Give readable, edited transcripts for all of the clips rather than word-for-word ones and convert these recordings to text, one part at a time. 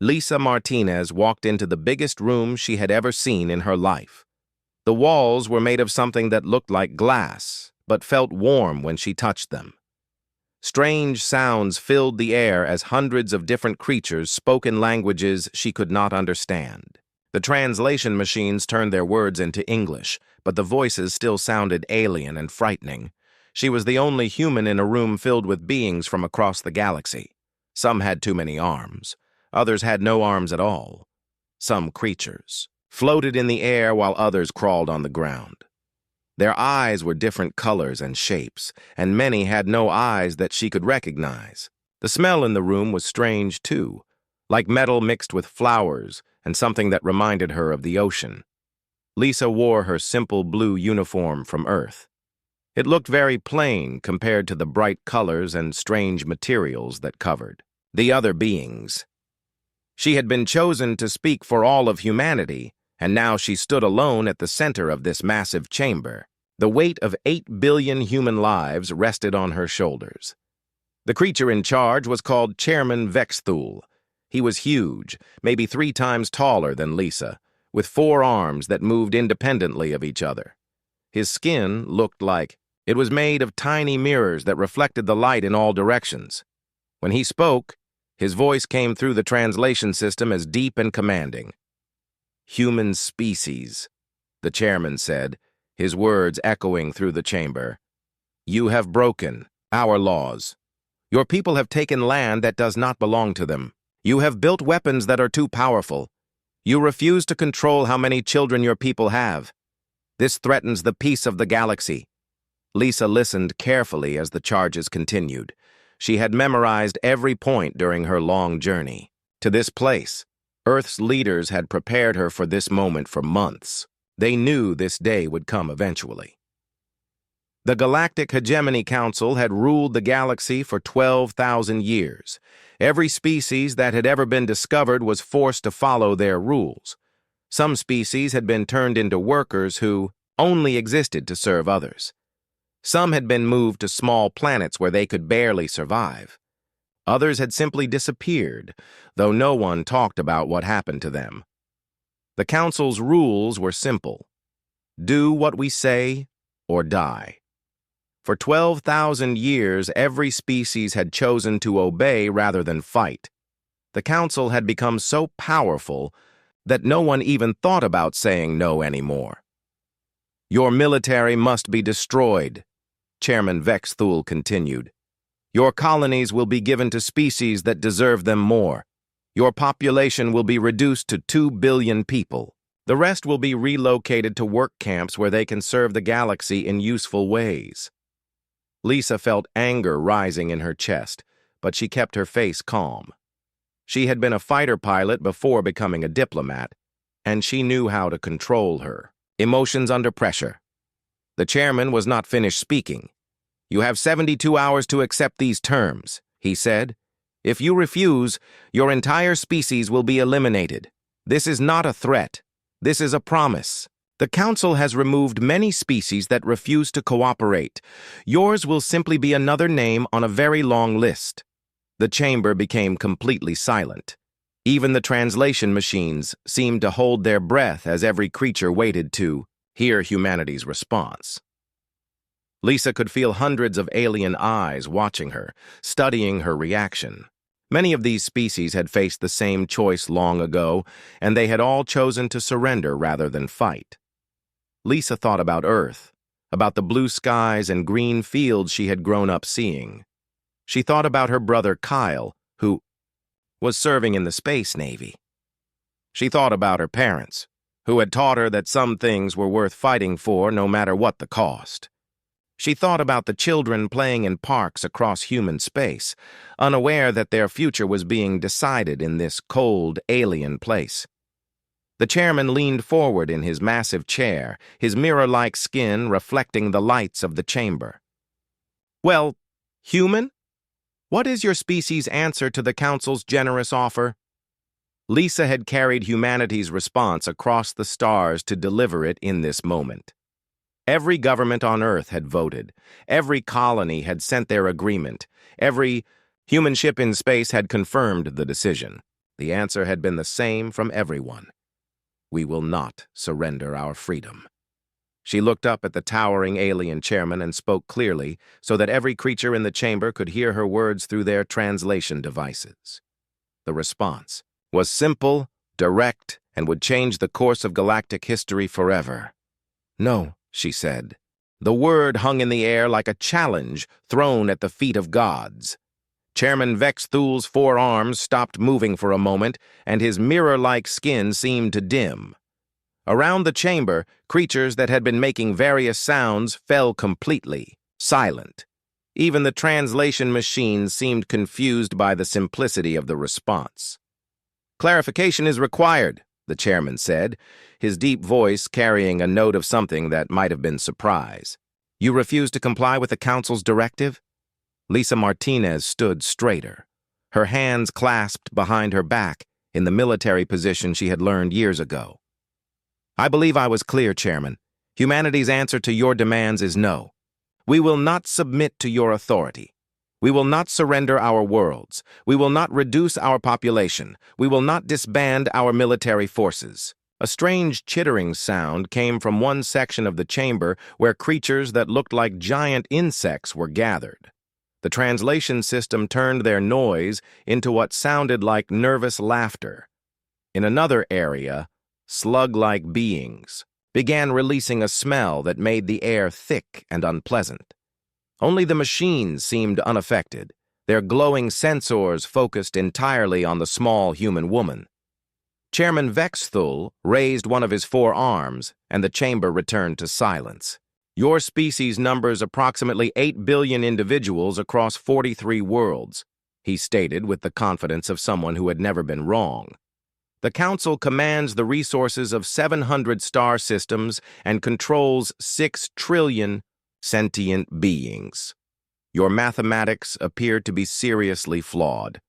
Lisa Martinez walked into the biggest room she had ever seen in her life. The walls were made of something that looked like glass, but felt warm when she touched them. Strange sounds filled the air as hundreds of different creatures spoke in languages she could not understand. The translation machines turned their words into English, but the voices still sounded alien and frightening. She was the only human in a room filled with beings from across the galaxy. Some had too many arms. Others had no arms at all. Some creatures floated in the air while others crawled on the ground. Their eyes were different colors and shapes, and many had no eyes that she could recognize. The smell in the room was strange, too, like metal mixed with flowers and something that reminded her of the ocean. Lisa wore her simple blue uniform from Earth. It looked very plain compared to the bright colors and strange materials that covered the other beings. She had been chosen to speak for all of humanity, and now she stood alone at the center of this massive chamber. The weight of 8 billion human lives rested on her shoulders. The creature in charge was called Chairman Vexthul. He was huge, maybe 3 times taller than Lisa, with 4 arms that moved independently of each other. His skin looked like it was made of tiny mirrors that reflected the light in all directions. When he spoke, his voice came through the translation system as deep and commanding. "Human species," the chairman said, his words echoing through the chamber. "You have broken our laws. Your people have taken land that does not belong to them. You have built weapons that are too powerful. You refuse to control how many children your people have. This threatens the peace of the galaxy." Lisa listened carefully as the charges continued. She had memorized every point during her long journey to this place. Earth's leaders had prepared her for this moment for months. They knew this day would come eventually. The Galactic Hegemony Council had ruled the galaxy for 12,000 years. Every species that had ever been discovered was forced to follow their rules. Some species had been turned into workers who only existed to serve others. Some had been moved to small planets where they could barely survive. Others had simply disappeared, though no one talked about what happened to them. The Council's rules were simple. Do what we say or die. For 12,000 years, every species had chosen to obey rather than fight. The Council had become so powerful that no one even thought about saying no anymore. "Your military must be destroyed," Chairman Vexthul continued. "Your colonies will be given to species that deserve them more. Your population will be reduced to 2 billion people. The rest will be relocated to work camps where they can serve the galaxy in useful ways." Lisa felt anger rising in her chest, but she kept her face calm. She had been a fighter pilot before becoming a diplomat, and she knew how to control her emotions under pressure. The chairman was not finished speaking. "You have 72 hours to accept these terms," he said. "If you refuse, your entire species will be eliminated. This is not a threat. This is a promise. The Council has removed many species that refuse to cooperate. Yours will simply be another name on a very long list." The chamber became completely silent. Even the translation machines seemed to hold their breath as every creature waited to hear humanity's response. Lisa could feel hundreds of alien eyes watching her, studying her reaction. Many of these species had faced the same choice long ago, and they had all chosen to surrender rather than fight. Lisa thought about Earth, about the blue skies and green fields she had grown up seeing. She thought about her brother Kyle, who was serving in the Space Navy. She thought about her parents, who had taught her that some things were worth fighting for no matter what the cost. She thought about the children playing in parks across human space, unaware that their future was being decided in this cold, alien place. The chairman leaned forward in his massive chair, his mirror-like skin reflecting the lights of the chamber. "Well, human? What is your species' answer to the Council's generous offer?" Lisa had carried humanity's response across the stars to deliver it in this moment. Every government on Earth had voted. Every colony had sent their agreement. Every human ship in space had confirmed the decision. The answer had been the same from everyone. We will not surrender our freedom. She looked up at the towering alien chairman and spoke clearly so that every creature in the chamber could hear her words through their translation devices. The response was simple, direct, and would change the course of galactic history forever. "No," she said. The word hung in the air like a challenge thrown at the feet of gods. Chairman Vex Thul's forearms stopped moving for a moment, and his mirror-like skin seemed to dim. Around the chamber, creatures that had been making various sounds fell completely silent. Even the translation machines seemed confused by the simplicity of the response. "Clarification is required," the chairman said, his deep voice carrying a note of something that might have been surprise. "You refuse to comply with the council's directive?" Lisa Martinez stood straighter, her hands clasped behind her back in the military position she had learned years ago. "I believe I was clear, Chairman. Humanity's answer to your demands is no. We will not submit to your authority. We will not surrender our worlds. We will not reduce our population. We will not disband our military forces." A strange chittering sound came from one section of the chamber where creatures that looked like giant insects were gathered. The translation system turned their noise into what sounded like nervous laughter. In another area, slug-like beings began releasing a smell that made the air thick and unpleasant. Only the machines seemed unaffected, their glowing sensors focused entirely on the small human woman. Chairman Vex Thul raised one of his forearms, and the chamber returned to silence. "Your species numbers approximately 8 billion individuals across 43 worlds," he stated with the confidence of someone who had never been wrong. "The Council commands the resources of 700 star systems and controls 6 trillion sentient beings. Your mathematics appear to be seriously flawed."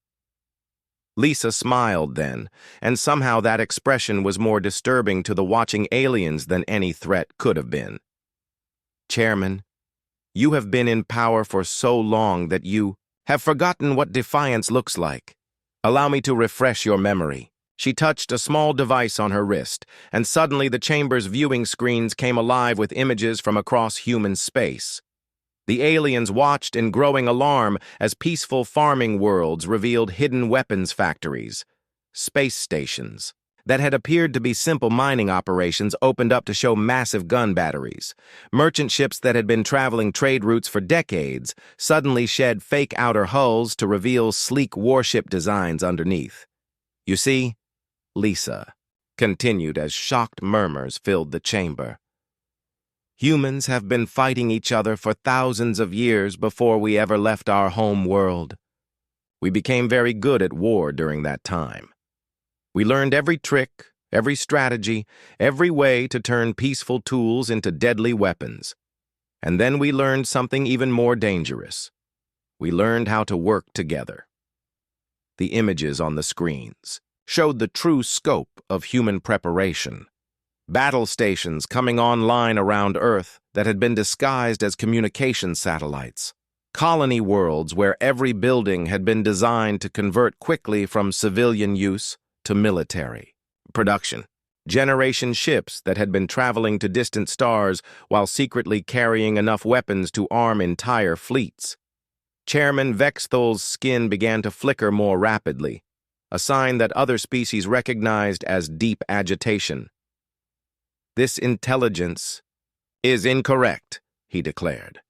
Lisa smiled then, and somehow that expression was more disturbing to the watching aliens than any threat could have been. "Chairman, you have been in power for so long that you have forgotten what defiance looks like. Allow me to refresh your memory." She touched a small device on her wrist, and suddenly the chamber's viewing screens came alive with images from across human space. The aliens watched in growing alarm as peaceful farming worlds revealed hidden weapons factories, space stations, that had appeared to be simple mining operations opened up to show massive gun batteries. Merchant ships that had been traveling trade routes for decades suddenly shed fake outer hulls to reveal sleek warship designs underneath. "You see," Lisa continued as shocked murmurs filled the chamber, "humans have been fighting each other for thousands of years before we ever left our home world. We became very good at war during that time. We learned every trick, every strategy, every way to turn peaceful tools into deadly weapons. And then we learned something even more dangerous. We learned how to work together." The images on the screens showed the true scope of human preparation. Battle stations coming online around Earth that had been disguised as communication satellites. Colony worlds where every building had been designed to convert quickly from civilian use to military production. Generation ships that had been traveling to distant stars while secretly carrying enough weapons to arm entire fleets. Chairman Vex Thul's skin began to flicker more rapidly, a sign that other species recognized as deep agitation. "This intelligence is incorrect," he declared.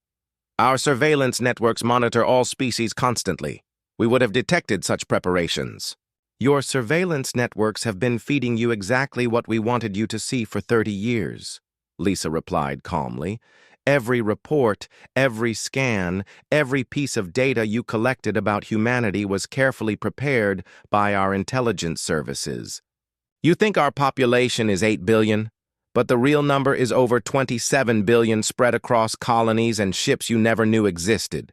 "Our surveillance networks monitor all species constantly. We would have detected such preparations." "Your surveillance networks have been feeding you exactly what we wanted you to see for 30 years, Lisa replied calmly. "Every report, every scan, every piece of data you collected about humanity was carefully prepared by our intelligence services. You think our population is 8 billion, but the real number is over 27 billion spread across colonies and ships you never knew existed.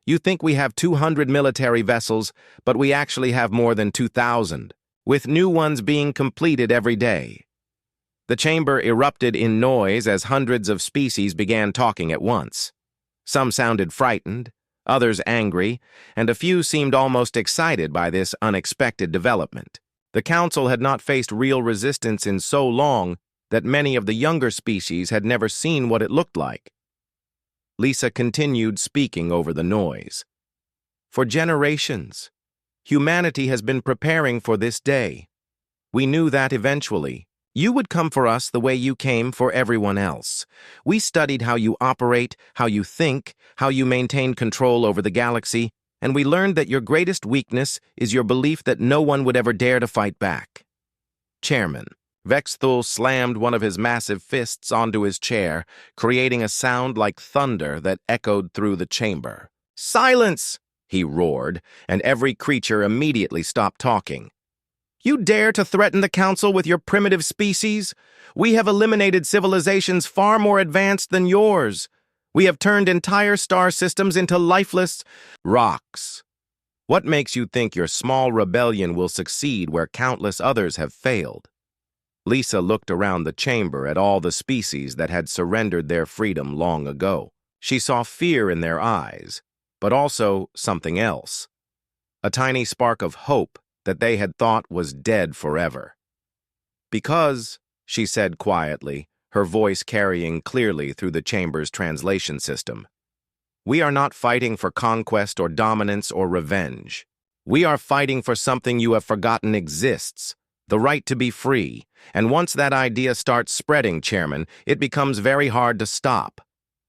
You think we have 200 military vessels, but we actually have more than 2,000, with new ones being completed every day." The chamber erupted in noise as hundreds of species began talking at once. Some sounded frightened, others angry, and a few seemed almost excited by this unexpected development. The Council had not faced real resistance in so long that many of the younger species had never seen what it looked like. Lisa continued speaking over the noise. For generations, humanity has been preparing for this day. We knew that eventually, you would come for us the way you came for everyone else. We studied how you operate, how you think, how you maintain control over the galaxy, and we learned that your greatest weakness is your belief that no one would ever dare to fight back. Chairman, Vexthul slammed one of his massive fists onto his chair, creating a sound like thunder that echoed through the chamber. "Silence!" he roared, and every creature immediately stopped talking. "You dare to threaten the Council with your primitive species? We have eliminated civilizations far more advanced than yours. We have turned entire star systems into lifeless rocks. What makes you think your small rebellion will succeed where countless others have failed?" Lisa looked around the chamber at all the species that had surrendered their freedom long ago. She saw fear in their eyes, but also something else. A tiny spark of hope that they had thought was dead forever. "Because," she said quietly, her voice carrying clearly through the chamber's translation system, "we are not fighting for conquest or dominance or revenge. We are fighting for something you have forgotten exists, the right to be free. And once that idea starts spreading, Chairman, it becomes very hard to stop."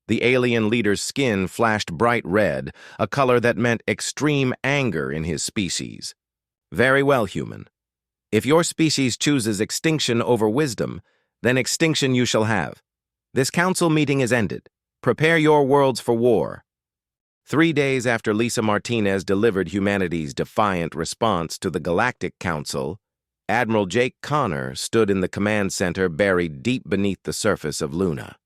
The alien leader's skin flashed bright red, a color that meant extreme anger in his species. "Very well, human. If your species chooses extinction over wisdom, then extinction you shall have. This council meeting is ended. Prepare your worlds for war." 3 days after Lisa Martinez delivered humanity's defiant response to the Galactic Council, Admiral Jake Connor stood in the command center buried deep beneath the surface of Luna.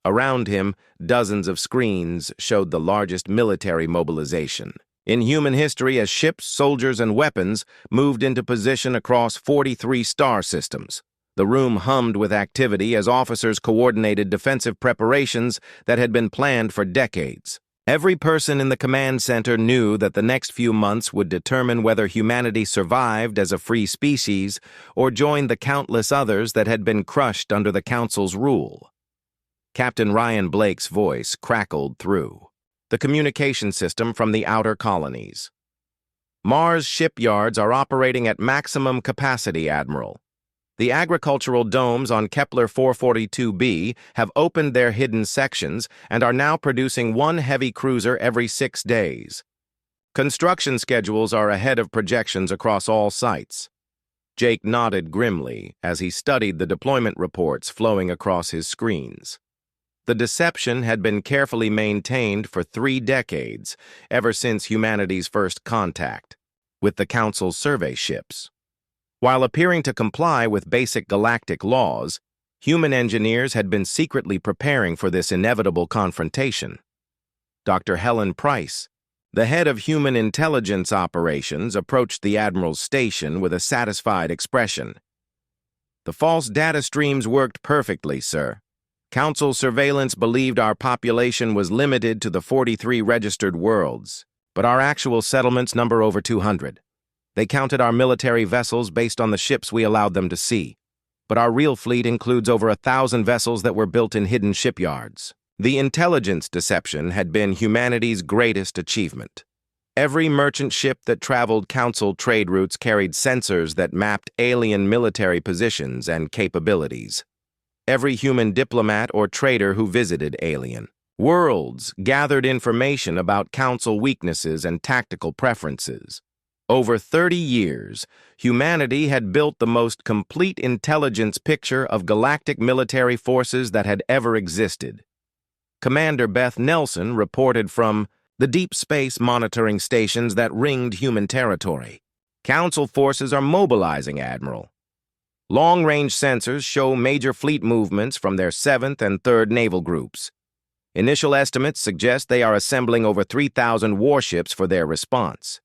Around him, dozens of screens showed the largest military mobilization in human history as ships, soldiers, and weapons moved into position across 43 star systems. The room hummed with activity as officers coordinated defensive preparations that had been planned for decades. Every person in the command center knew that the next few months would determine whether humanity survived as a free species or joined the countless others that had been crushed under the Council's rule. Captain Ryan Blake's voice crackled through the communication system from the outer colonies. "Mars shipyards are operating at maximum capacity, Admiral. The agricultural domes on Kepler 442b have opened their hidden sections and are now producing one heavy cruiser every 6 days. Construction schedules are ahead of projections across all sites." Jake nodded grimly as he studied the deployment reports flowing across his screens. The deception had been carefully maintained for 3 decades, ever since humanity's first contact with the Council's survey ships. While appearing to comply with basic galactic laws, human engineers had been secretly preparing for this inevitable confrontation. Dr. Helen Price, the head of human intelligence operations, approached the Admiral's station with a satisfied expression. "The false data streams worked perfectly, sir. Council surveillance believed our population was limited to the 43 registered worlds, but our actual settlements number over 200. They counted our military vessels based on the ships we allowed them to see, but our real fleet includes over 1,000 vessels that were built in hidden shipyards." The intelligence deception had been humanity's greatest achievement. Every merchant ship that traveled Council trade routes carried sensors that mapped alien military positions and capabilities. Every human diplomat or trader who visited alien worlds gathered information about Council weaknesses and tactical preferences. Over 30 years, humanity had built the most complete intelligence picture of galactic military forces that had ever existed. Commander Beth Nelson reported from the deep space monitoring stations that ringed human territory. "Council forces are mobilizing, Admiral. Long-range sensors show major fleet movements from their 7th and 3rd Naval Groups. Initial estimates suggest they are assembling over 3,000 warships for their response."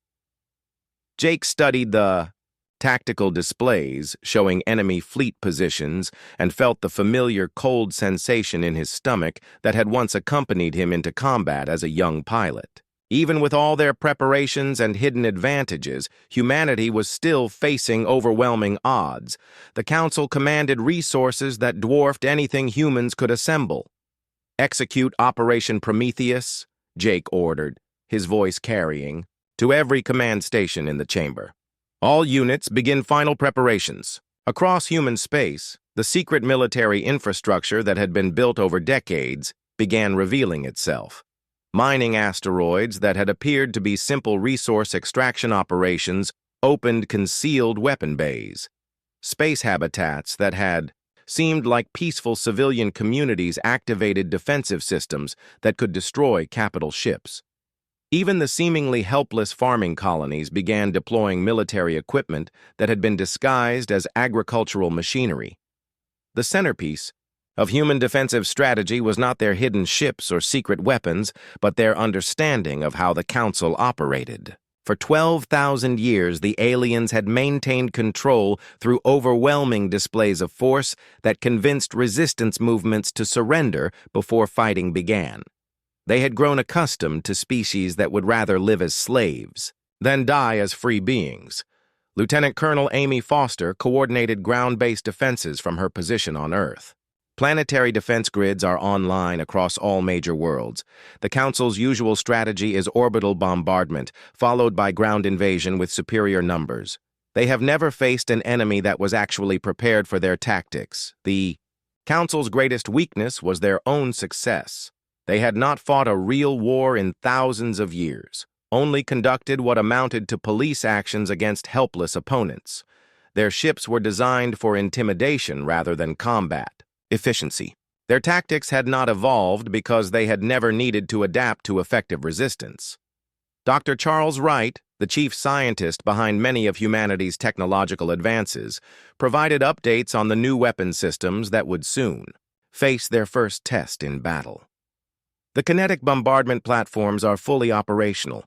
Jake studied the tactical displays showing enemy fleet positions and felt the familiar cold sensation in his stomach that had once accompanied him into combat as a young pilot. Even with all their preparations and hidden advantages, humanity was still facing overwhelming odds. The Council commanded resources that dwarfed anything humans could assemble. "Execute Operation Prometheus," Jake ordered, his voice carrying, to every command station in the chamber. "All units begin final preparations." Across human space, the secret military infrastructure that had been built over decades began revealing itself. Mining asteroids that had appeared to be simple resource extraction operations opened concealed weapon bays. Space habitats that had seemed like peaceful civilian communities activated defensive systems that could destroy capital ships. Even the seemingly helpless farming colonies began deploying military equipment that had been disguised as agricultural machinery. The centerpiece of human defensive strategy was not their hidden ships or secret weapons, but their understanding of how the Council operated. For 12,000 years, the aliens had maintained control through overwhelming displays of force that convinced resistance movements to surrender before fighting began. They had grown accustomed to species that would rather live as slaves than die as free beings. Lieutenant Colonel Amy Foster coordinated ground-based defenses from her position on Earth. Planetary defense grids are online across all major worlds. The Council's usual strategy is orbital bombardment, followed by ground invasion with superior numbers. They have never faced an enemy that was actually prepared for their tactics. The Council's greatest weakness was their own success. They had not fought a real war in thousands of years, only conducted what amounted to police actions against helpless opponents. Their ships were designed for intimidation rather than combat. Efficiency. Their tactics had not evolved because they had never needed to adapt to effective resistance. Dr. Charles Wright, the chief scientist behind many of humanity's technological advances, provided updates on the new weapon systems that would soon face their first test in battle. The kinetic bombardment platforms are fully operational.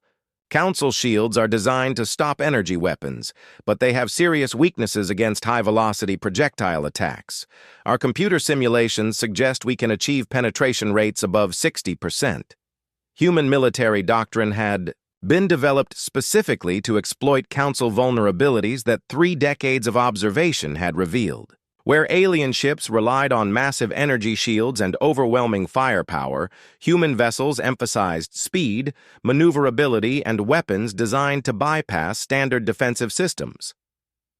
Council shields are designed to stop energy weapons, but they have serious weaknesses against high-velocity projectile attacks. Our computer simulations suggest we can achieve penetration rates above 60%. Human military doctrine had been developed specifically to exploit Council vulnerabilities that 3 decades of observation had revealed. Where alien ships relied on massive energy shields and overwhelming firepower, human vessels emphasized speed, maneuverability, and weapons designed to bypass standard defensive systems.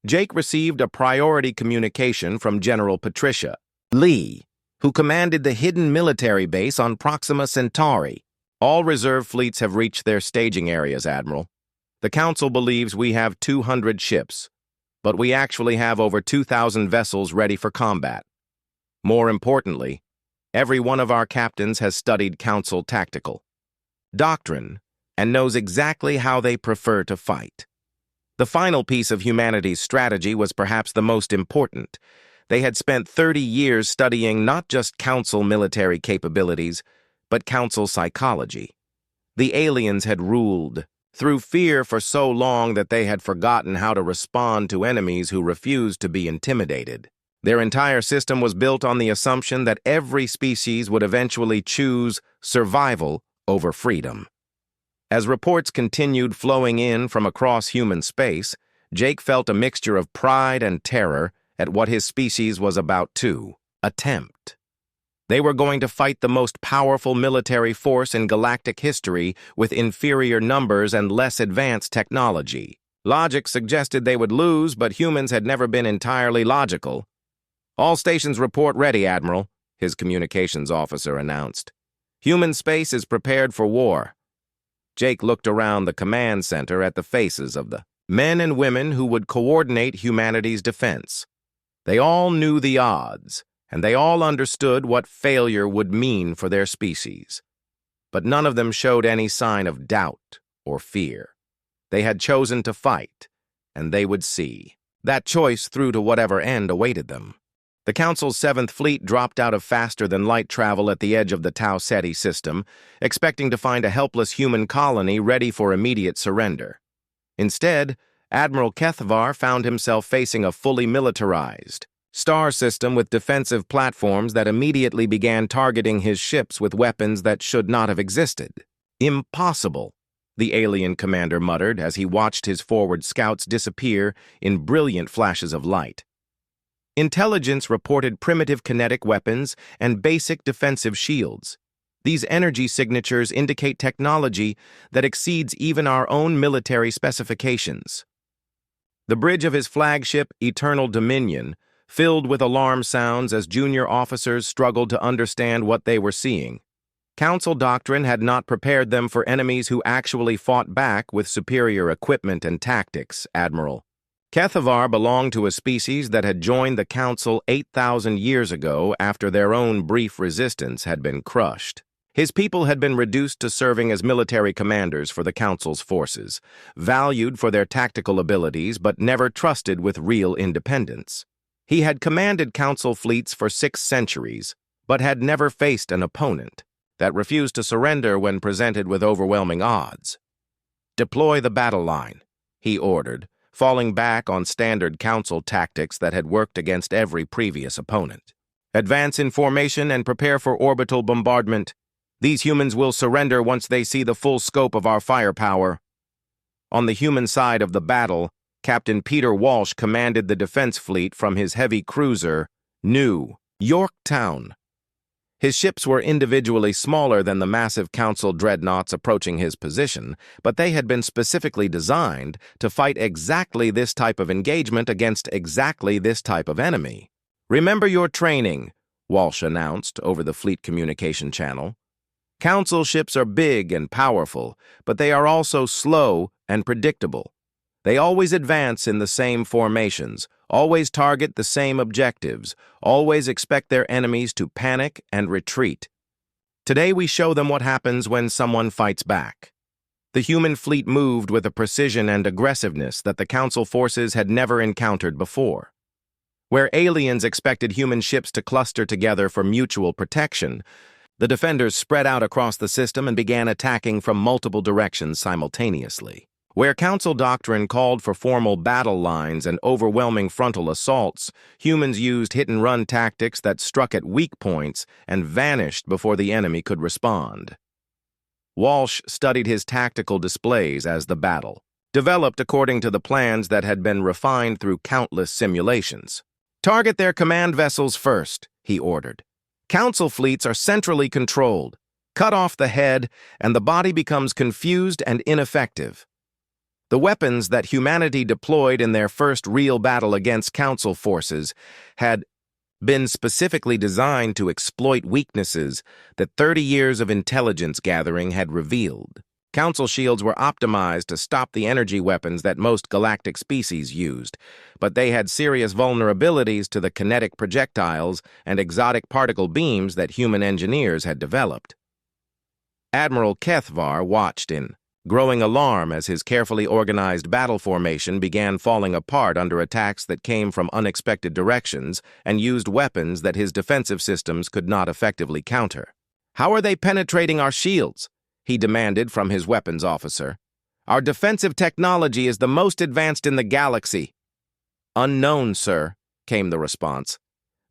Jake received a priority communication from General Patricia Lee, who commanded the hidden military base on Proxima Centauri. "All reserve fleets have reached their staging areas, Admiral. The Council believes we have 200 ships, but we actually have over 2,000 vessels ready for combat. More importantly, every one of our captains has studied Council tactical doctrine and knows exactly how they prefer to fight." The final piece of humanity's strategy was perhaps the most important. They had spent 30 years studying not just Council military capabilities, but Council psychology. The aliens had ruled through fear for so long that they had forgotten how to respond to enemies who refused to be intimidated. Their entire system was built on the assumption that every species would eventually choose survival over freedom. As reports continued flowing in from across human space, Jake felt a mixture of pride and terror at what his species was about to attempt. They were going to fight the most powerful military force in galactic history with inferior numbers and less advanced technology. Logic suggested they would lose, but humans had never been entirely logical. "All stations report ready, Admiral," his communications officer announced. "Human space is prepared for war." Jake looked around the command center at the faces of the men and women who would coordinate humanity's defense. They all knew the odds, and they all understood what failure would mean for their species. But none of them showed any sign of doubt or fear. They had chosen to fight, and they would see that choice through to whatever end awaited them. The Council's 7th Fleet dropped out of faster-than-light travel at the edge of the Tau Ceti system, expecting to find a helpless human colony ready for immediate surrender. Instead, Admiral Kethvar found himself facing a fully militarized star system with defensive platforms that immediately began targeting his ships with weapons that should not have existed. Impossible. the alien commander muttered as he watched his forward scouts disappear in brilliant flashes of light. Intelligence reported primitive kinetic weapons and basic defensive shields. These energy signatures indicate technology that exceeds even our own military specifications. The bridge of his flagship, Eternal Dominion, filled with alarm sounds as junior officers struggled to understand what they were seeing. Council doctrine had not prepared them for enemies who actually fought back with superior equipment and tactics, Admiral. HFY belonged to a species that had joined the Council 8,000 years ago after their own brief resistance had been crushed. His people had been reduced to serving as military commanders for the Council's forces, valued for their tactical abilities but never trusted with real independence. He had commanded Council fleets for 6 centuries, but had never faced an opponent that refused to surrender when presented with overwhelming odds. "Deploy the battle line," he ordered, falling back on standard Council tactics that had worked against every previous opponent. "Advance in formation and prepare for orbital bombardment. These humans will surrender once they see the full scope of our firepower." On the human side of the battle, Captain Peter Walsh commanded the defense fleet from his heavy cruiser, New Yorktown. His ships were individually smaller than the massive Council dreadnoughts approaching his position, but they had been specifically designed to fight exactly this type of engagement against exactly this type of enemy. "Remember your training," Walsh announced over the fleet communication channel. "Council ships are big and powerful, but they are also slow and predictable. They always advance in the same formations, always target the same objectives, always expect their enemies to panic and retreat. Today we show them what happens when someone fights back." The human fleet moved with a precision and aggressiveness that the Council forces had never encountered before. Where aliens expected human ships to cluster together for mutual protection, the defenders spread out across the system and began attacking from multiple directions simultaneously. Where Council doctrine called for formal battle lines and overwhelming frontal assaults, humans used hit-and-run tactics that struck at weak points and vanished before the enemy could respond. Walsh studied his tactical displays as the battle, developed according to the plans that had been refined through countless simulations. "Target their command vessels first," he ordered. "Council fleets are centrally controlled. Cut off the head, and the body becomes confused and ineffective." The weapons that humanity deployed in their first real battle against Council forces had been specifically designed to exploit weaknesses that 30 years of intelligence gathering had revealed. Council shields were optimized to stop the energy weapons that most galactic species used, but they had serious vulnerabilities to the kinetic projectiles and exotic particle beams that human engineers had developed. Admiral HFY watched in growing alarm as his carefully organized battle formation began falling apart under attacks that came from unexpected directions and used weapons that his defensive systems could not effectively counter. "How are they penetrating our shields?" he demanded from his weapons officer. "Our defensive technology is the most advanced in the galaxy." "Unknown, sir," came the response.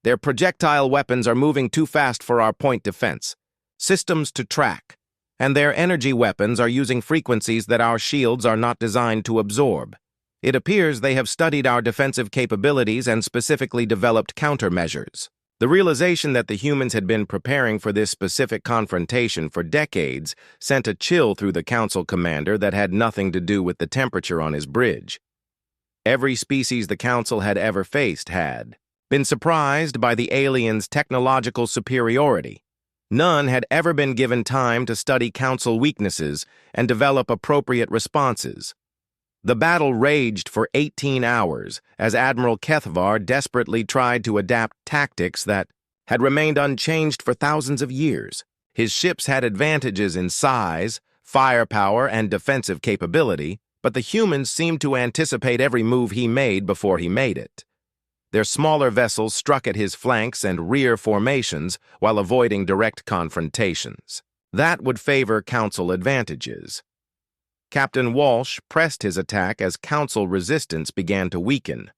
"Their projectile weapons are moving too fast for our point defense. Systems to track. And their energy weapons are using frequencies that our shields are not designed to absorb. It appears they have studied our defensive capabilities and specifically developed countermeasures." The realization that the humans had been preparing for this specific confrontation for decades sent a chill through the Council commander that had nothing to do with the temperature on his bridge. Every species the Council had ever faced had been surprised by the aliens' technological superiority. None had ever been given time to study Council weaknesses and develop appropriate responses. The battle raged for 18 hours as Admiral HFY desperately tried to adapt tactics that had remained unchanged for thousands of years. His ships had advantages in size, firepower, and defensive capability, but the humans seemed to anticipate every move he made before he made it. Their smaller vessels struck at his flanks and rear formations while avoiding direct confrontations. That would favor Council advantages. Captain Walsh pressed his attack as Council resistance began to weaken.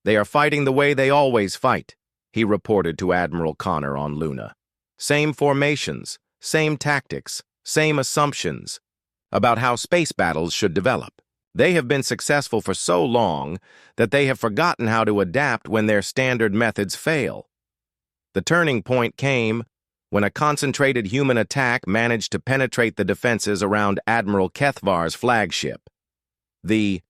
"They are fighting the way they always fight," he reported to Admiral Connor on Luna. "Same formations, same tactics, same assumptions. about how space battles should develop. They have been successful for so long that they have forgotten how to adapt when their standard methods fail. The turning point came when a concentrated human attack managed to penetrate the defenses around Admiral Kethvar's flagship. The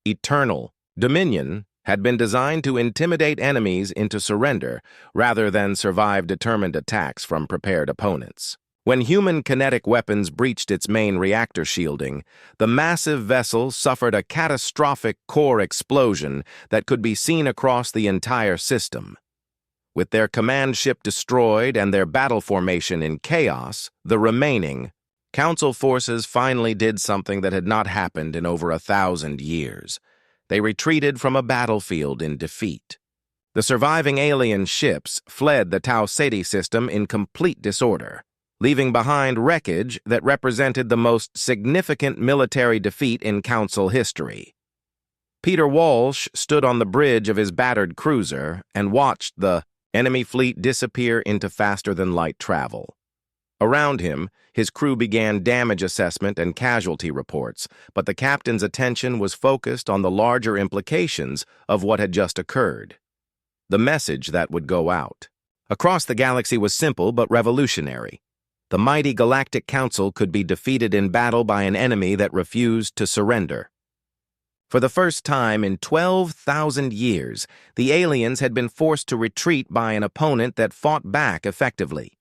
Eternal Dominion had been designed to intimidate enemies into surrender rather than survive determined attacks from prepared opponents. When human kinetic weapons breached its main reactor shielding, the massive vessel suffered a catastrophic core explosion that could be seen across the entire system. With their command ship destroyed and their battle formation in chaos, the remaining Council forces finally did something that had not happened in over 1,000 years. They retreated from a battlefield in defeat. The surviving alien ships fled the Tau Ceti system in complete disorder, leaving behind wreckage that represented the most significant military defeat in Council history. Peter Walsh stood on the bridge of his battered cruiser and watched the enemy fleet disappear into faster-than-light travel. Around him, his crew began damage assessment and casualty reports, but the captain's attention was focused on the larger implications of what had just occurred. The message that would go out across the galaxy was simple but revolutionary. The mighty Galactic Council could be defeated in battle by an enemy that refused to surrender. For the first time in 12,000 years, the aliens had been forced to retreat by an opponent that fought back effectively.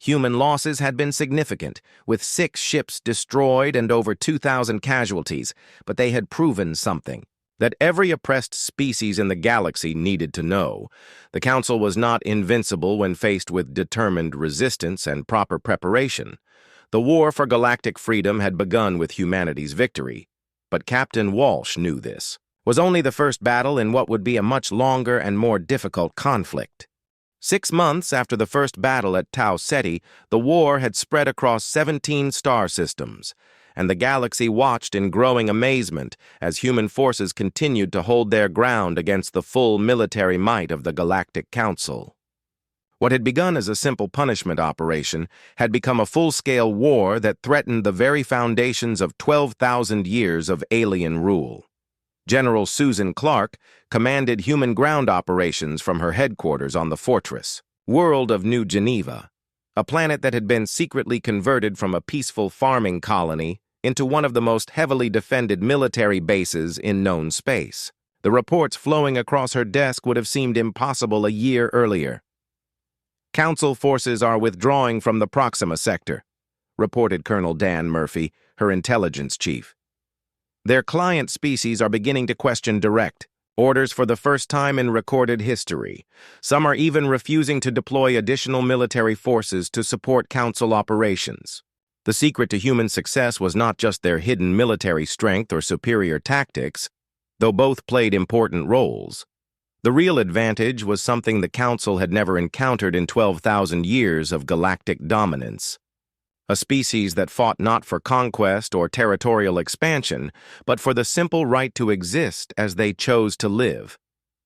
Human losses had been significant, with 6 ships destroyed and over 2,000 casualties, but they had proven something that every oppressed species in the galaxy needed to know. The Council was not invincible when faced with determined resistance and proper preparation. The war for galactic freedom had begun with humanity's victory, but Captain Walsh knew this was only the first battle in what would be a much longer and more difficult conflict. 6 months after the first battle at Tau Ceti, the war had spread across 17 star systems, and the galaxy watched in growing amazement as human forces continued to hold their ground against the full military might of the Galactic Council. What had begun as a simple punishment operation had become a full-scale war that threatened the very foundations of 12,000 years of alien rule. General Susan Clark commanded human ground operations from her headquarters on the fortress, world of New Geneva, a planet that had been secretly converted from a peaceful farming colony into one of the most heavily defended military bases in known space. The reports flowing across her desk would have seemed impossible a year earlier. Council forces are withdrawing from the Proxima sector, reported Colonel Dan Murphy, her intelligence chief. Their client species are beginning to question direct orders for the first time in recorded history. Some are even refusing to deploy additional military forces to support Council operations. The secret to human success was not just their hidden military strength or superior tactics, though both played important roles. The real advantage was something the Council had never encountered in 12,000 years of galactic dominance. A species that fought not for conquest or territorial expansion, but for the simple right to exist as they chose to live.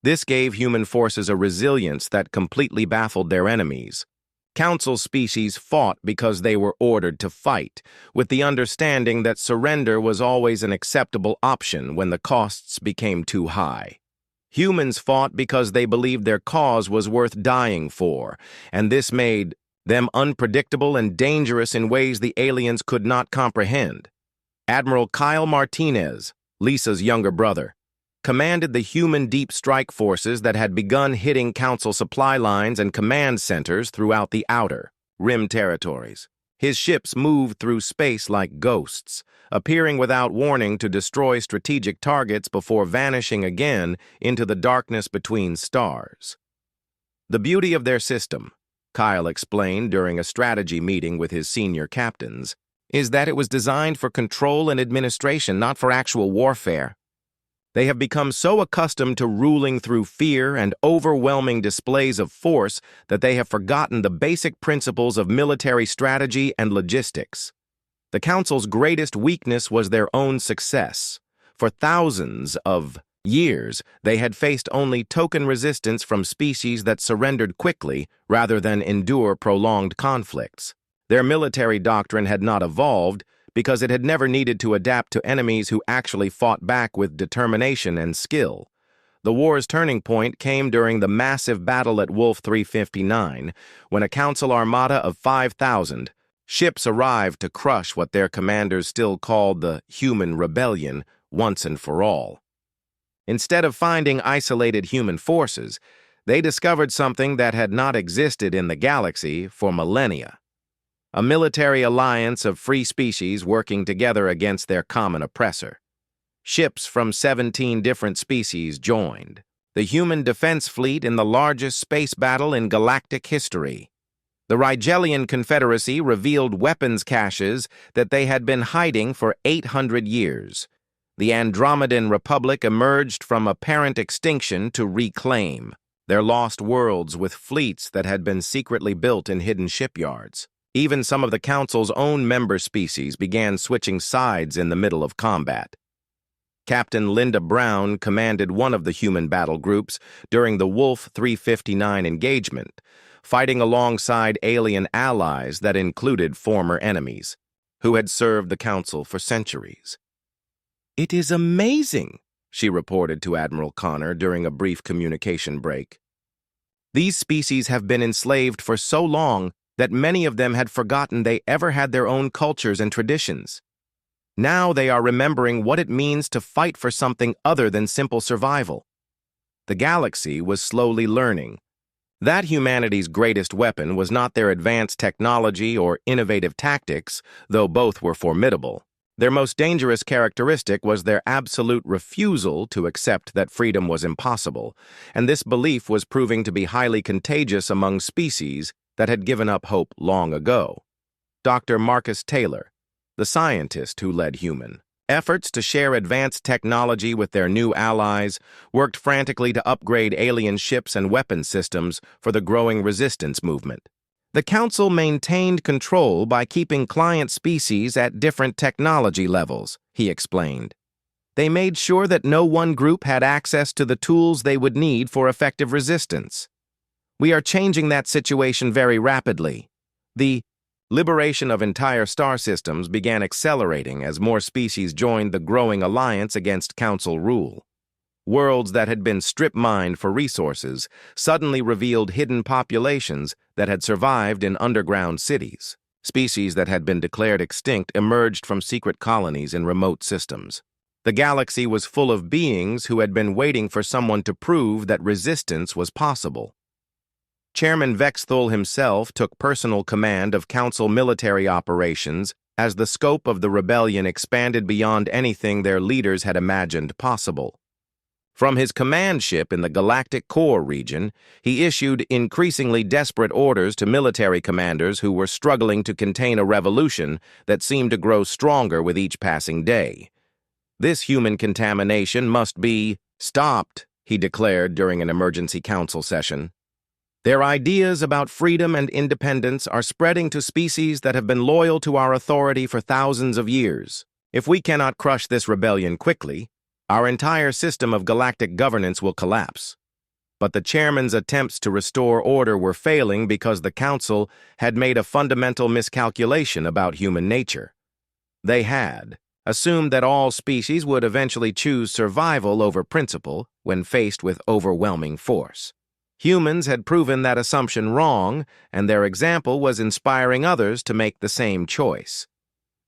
This gave human forces a resilience that completely baffled their enemies. Council species fought because they were ordered to fight, with the understanding that surrender was always an acceptable option when the costs became too high. Humans fought because they believed their cause was worth dying for, and this made them unpredictable and dangerous in ways the aliens could not comprehend. Admiral Kyle Martinez, Lisa's younger brother, commanded the human deep strike forces that had begun hitting Council supply lines and command centers throughout the outer rim territories. His ships moved through space like ghosts, appearing without warning to destroy strategic targets before vanishing again into the darkness between stars. The beauty of their system, Kyle explained during a strategy meeting with his senior captains, is that it was designed for control and administration, not for actual warfare. They have become so accustomed to ruling through fear and overwhelming displays of force that they have forgotten the basic principles of military strategy and logistics. The Council's greatest weakness was their own success. For thousands of years, they had faced only token resistance from species that surrendered quickly rather than endure prolonged conflicts. Their military doctrine had not evolved because it had never needed to adapt to enemies who actually fought back with determination and skill. The war's turning point came during the massive battle at Wolf 359, when a council armada of 5,000 ships arrived to crush what their commanders still called the Human Rebellion once and for all. Instead of finding isolated human forces, they discovered something that had not existed in the galaxy for millennia. A military alliance of free species working together against their common oppressor. Ships from 17 different species joined. The human defense fleet in the largest space battle in galactic history. The Rigelian Confederacy revealed weapons caches that they had been hiding for 800 years. The Andromedan Republic emerged from apparent extinction to reclaim their lost worlds with fleets that had been secretly built in hidden shipyards. Even some of the Council's own member species began switching sides in the middle of combat. Captain Linda Brown commanded one of the human battle groups during the Wolf 359 engagement, fighting alongside alien allies that included former enemies, who had served the Council for centuries. "It is amazing," she reported to Admiral Connor during a brief communication break. "These species have been enslaved for so long that many of them had forgotten they ever had their own cultures and traditions. Now they are remembering what it means to fight for something other than simple survival." The galaxy was slowly learning that humanity's greatest weapon was not their advanced technology or innovative tactics, though both were formidable. Their most dangerous characteristic was their absolute refusal to accept that freedom was impossible, and this belief was proving to be highly contagious among species that had given up hope long ago. Dr. Marcus Taylor, the scientist who led human efforts to share advanced technology with their new allies, worked frantically to upgrade alien ships and weapon systems for the growing resistance movement. The Council maintained control by keeping client species at different technology levels, he explained. They made sure that no one group had access to the tools they would need for effective resistance. We are changing that situation very rapidly. The liberation of entire star systems began accelerating as more species joined the growing alliance against Council rule. Worlds that had been strip-mined for resources suddenly revealed hidden populations that had survived in underground cities. Species that had been declared extinct emerged from secret colonies in remote systems. The galaxy was full of beings who had been waiting for someone to prove that resistance was possible. Chairman Vexthul himself took personal command of Council military operations as the scope of the rebellion expanded beyond anything their leaders had imagined possible. From his command ship in the Galactic Core region, he issued increasingly desperate orders to military commanders who were struggling to contain a revolution that seemed to grow stronger with each passing day. "This human contamination must be stopped," he declared during an emergency council session. "Their ideas about freedom and independence are spreading to species that have been loyal to our authority for thousands of years. If we cannot crush this rebellion quickly, our entire system of galactic governance will collapse." But the chairman's attempts to restore order were failing because the Council had made a fundamental miscalculation about human nature. They had assumed that all species would eventually choose survival over principle when faced with overwhelming force. Humans had proven that assumption wrong, and their example was inspiring others to make the same choice.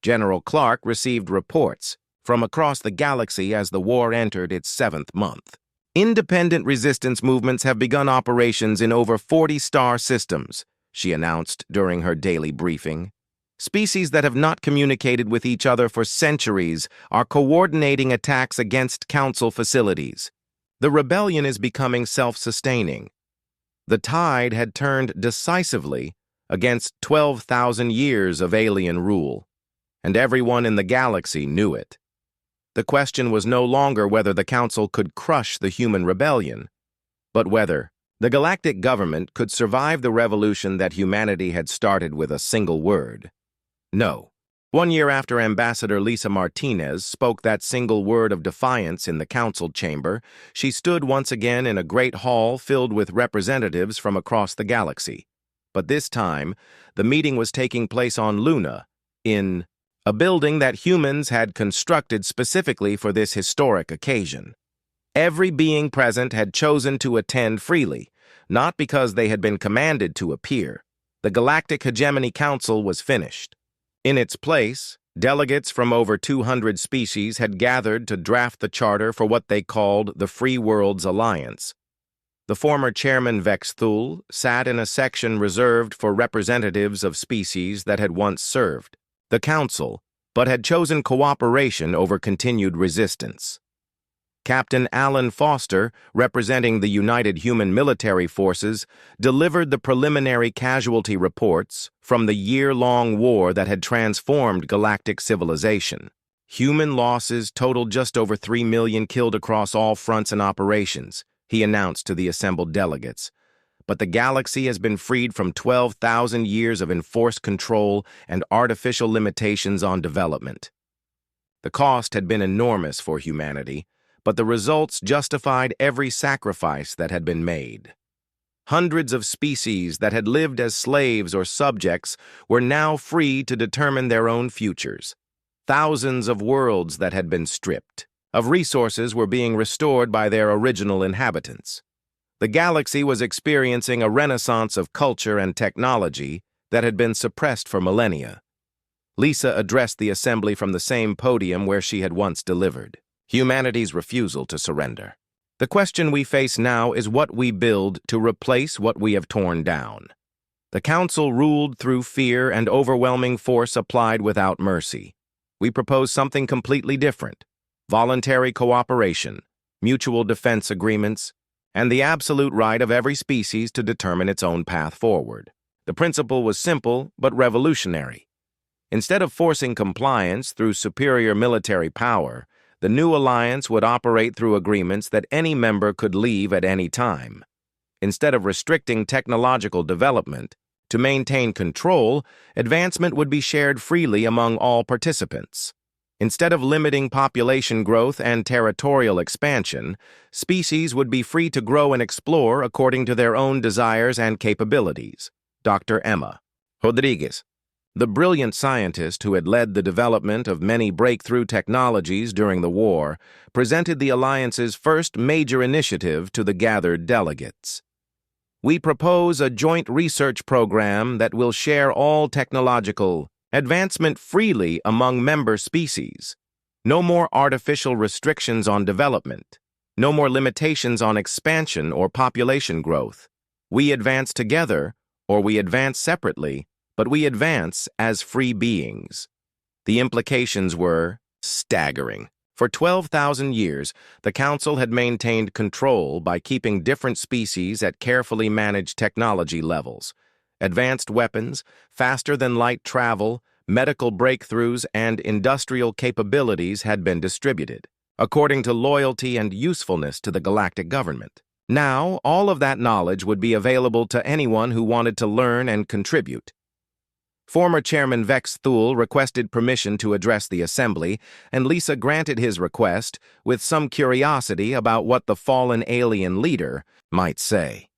General Clark received reports from across the galaxy as the war entered its 7th month. "Independent resistance movements have begun operations in over 40 star systems," she announced during her daily briefing. "Species that have not communicated with each other for centuries are coordinating attacks against Council facilities. The rebellion is becoming self-sustaining. The tide had turned decisively against 12,000 years of alien rule, and everyone in the galaxy knew it. The question was no longer whether the Council could crush the human rebellion, but whether the galactic government could survive the revolution that humanity had started with a single word: no. 1 year after Ambassador Lisa Martinez spoke that single word of defiance in the Council chamber, she stood once again in a great hall filled with representatives from across the galaxy. But this time, the meeting was taking place on Luna, in a building that humans had constructed specifically for this historic occasion. Every being present had chosen to attend freely, not because they had been commanded to appear. The Galactic Hegemony Council was finished. In its place, delegates from over 200 species had gathered to draft the charter for what they called the Free Worlds Alliance. The former chairman Vex Thul sat in a section reserved for representatives of species that had once served the council, but had chosen cooperation over continued resistance. Captain Alan Foster, representing the United Human Military Forces, delivered the preliminary casualty reports from the year-long war that had transformed galactic civilization. Human losses totaled just over 3 million killed across all fronts and operations, he announced to the assembled delegates. But the galaxy has been freed from 12,000 years of enforced control and artificial limitations on development. The cost had been enormous for humanity, but the results justified every sacrifice that had been made. Hundreds of species that had lived as slaves or subjects were now free to determine their own futures. Thousands of worlds that had been stripped of resources were being restored by their original inhabitants. The galaxy was experiencing a renaissance of culture and technology that had been suppressed for millennia. Lisa addressed the assembly from the same podium where she had once delivered. Humanity's refusal to surrender. The question we face now is what we build to replace what we have torn down. The Council ruled through fear and overwhelming force applied without mercy. We propose something completely different: voluntary cooperation, mutual defense agreements, and the absolute right of every species to determine its own path forward. The principle was simple but revolutionary. Instead of forcing compliance through superior military power, the new alliance would operate through agreements that any member could leave at any time. Instead of restricting technological development, to maintain control, advancement would be shared freely among all participants. Instead of limiting population growth and territorial expansion, species would be free to grow and explore according to their own desires and capabilities. Dr. Emma Rodriguez, the brilliant scientist who had led the development of many breakthrough technologies during the war, presented the Alliance's first major initiative to the gathered delegates. We propose a joint research program that will share all technological advancement freely among member species. No more artificial restrictions on development. No more limitations on expansion or population growth. We advance together, or we advance separately, but we advance as free beings. The implications were staggering. For 12,000 years, the Council had maintained control by keeping different species at carefully managed technology levels. Advanced weapons, faster-than-light travel, medical breakthroughs, and industrial capabilities had been distributed, according to loyalty and usefulness to the galactic government. Now, all of that knowledge would be available to anyone who wanted to learn and contribute. Former Chairman Vex Thul requested permission to address the assembly, and Lisa granted his request with some curiosity about what the fallen alien leader might say.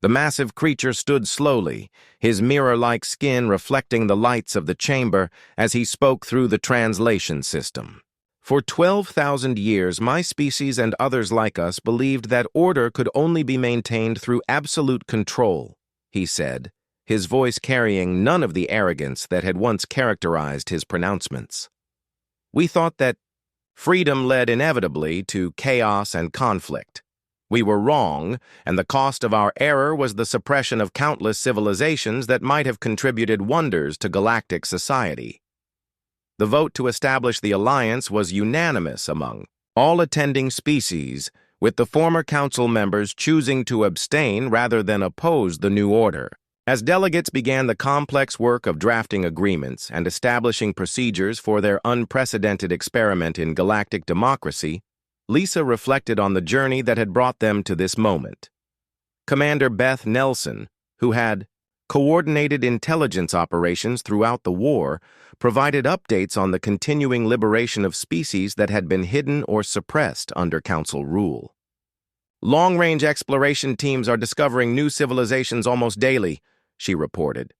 The massive creature stood slowly, his mirror-like skin reflecting the lights of the chamber as he spoke through the translation system. For 12,000 years, my species and others like us believed that order could only be maintained through absolute control, he said, his voice carrying none of the arrogance that had once characterized his pronouncements. We thought that freedom led inevitably to chaos and conflict. We were wrong, and the cost of our error was the suppression of countless civilizations that might have contributed wonders to galactic society. The vote to establish the alliance was unanimous among all attending species, with the former council members choosing to abstain rather than oppose the new order. As delegates began the complex work of drafting agreements and establishing procedures for their unprecedented experiment in galactic democracy, Lisa reflected on the journey that had brought them to this moment. Commander Beth Nelson, who had coordinated intelligence operations throughout the war, provided updates on the continuing liberation of species that had been hidden or suppressed under Council rule. Long-range exploration teams are discovering new civilizations almost daily, she reported.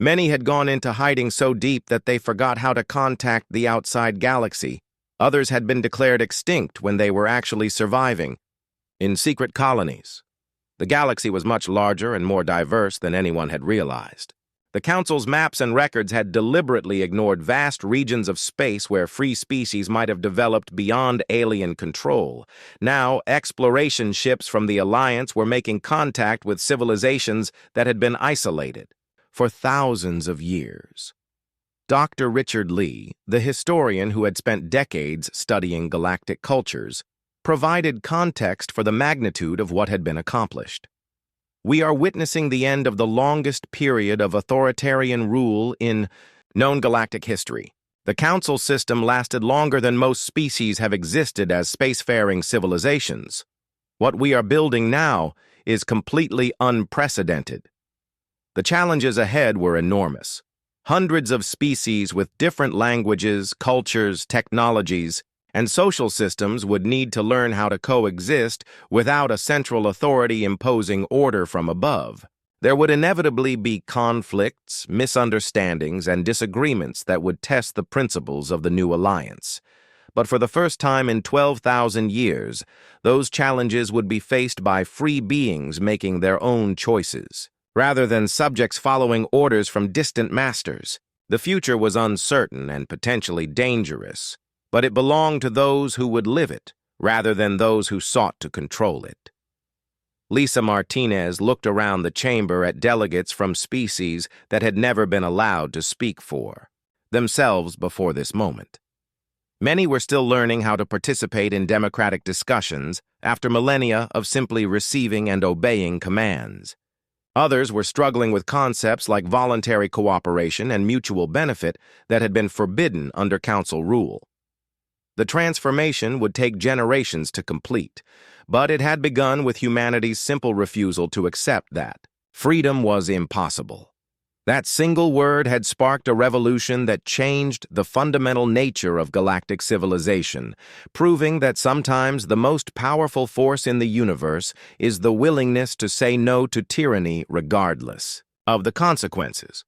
Many had gone into hiding so deep that they forgot how to contact the outside galaxy. Others had been declared extinct when they were actually surviving in secret colonies. The galaxy was much larger and more diverse than anyone had realized. The Council's maps and records had deliberately ignored vast regions of space where free species might have developed beyond alien control. Now, exploration ships from the Alliance were making contact with civilizations that had been isolated for thousands of years. Dr. Richard Lee, the historian who had spent decades studying galactic cultures, provided context for the magnitude of what had been accomplished. We are witnessing the end of the longest period of authoritarian rule in known galactic history. The Council system lasted longer than most species have existed as spacefaring civilizations. What we are building now is completely unprecedented. The challenges ahead were enormous. Hundreds of species with different languages, cultures, technologies, and social systems would need to learn how to coexist without a central authority imposing order from above. There would inevitably be conflicts, misunderstandings, and disagreements that would test the principles of the new alliance. But for the first time in 12,000 years, those challenges would be faced by free beings making their own choices, rather than subjects following orders from distant masters. The future was uncertain and potentially dangerous, but it belonged to those who would live it, rather than those who sought to control it. Lisa Martinez looked around the chamber at delegates from species that had never been allowed to speak for themselves before this moment. Many were still learning how to participate in democratic discussions after millennia of simply receiving and obeying commands. Others were struggling with concepts like voluntary cooperation and mutual benefit that had been forbidden under Council rule. The transformation would take generations to complete, but it had begun with humanity's simple refusal to accept that freedom was impossible. That single word had sparked a revolution that changed the fundamental nature of galactic civilization, proving that sometimes the most powerful force in the universe is the willingness to say no to tyranny regardless of the consequences.